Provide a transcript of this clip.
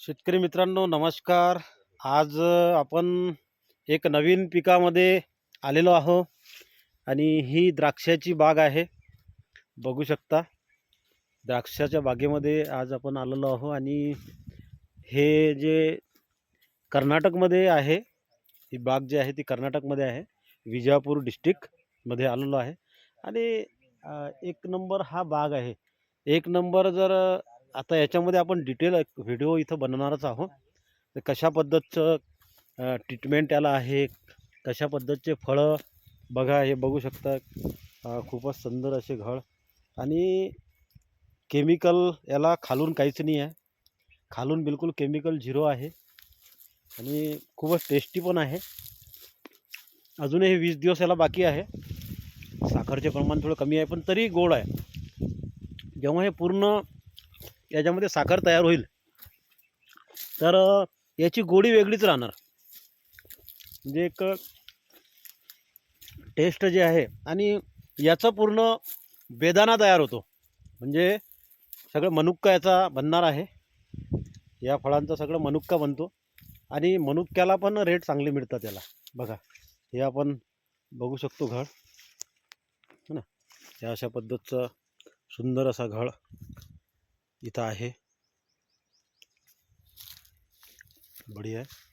शेतकरी मित्रांनो नमस्कार. आज आपण एक नवीन पिकामध्ये आलेलो आहो आणि ही द्राक्षाची बाग आहे. बघू शकता द्राक्षाच्या बागेमध्ये आज आपण आलेलो आहो आणि हे जे कर्नाटकमध्ये आहे, ही बाग जी आहे ती कर्नाटकमध्ये आहे. विजापूर डिस्ट्रिक्टमध्ये आलेलो आहे आणि एक नंबर हा बाग आहे. एक नंबर जर आता याच्यामध्ये आपण डिटेल व्हिडिओ इथं बनवणारच आहोत. तर कशा पद्धतीचं ट्रीटमेंट याला आहे, कशा पद्धतीचे फळं बघा, हे बघू शकता. खूपच सुंदर असे घड आणि केमिकल याला खालून काहीच नाही आहे. खालून बिलकुल केमिकल झिरो आहे आणि खूपच टेस्टी पण आहे. अजूनही 20 दिवस याला बाकी आहे. साखरचे प्रमाण थोडं कमी आहे पण तरी गोड आहे. जेव्हा हे पूर्ण याच्यामध्ये साखर तयार होईल तर याची गोडी वेगळीच राहणार. म्हणजे एक टेस्ट जे आहे आणि याचा पूर्ण बेदाणा तयार होतो. म्हणजे सगळं मनुक्का याचा बनणार आहे. या फळांचा सगळं मनुक्का बनतो आणि मनुक्याला पण रेट चांगले मिळतात याला. बघा, हे आपण बघू शकतो घड, है ना. या अशा पद्धतीचं सुंदर असा घड इथं आहे. बढिया आहे.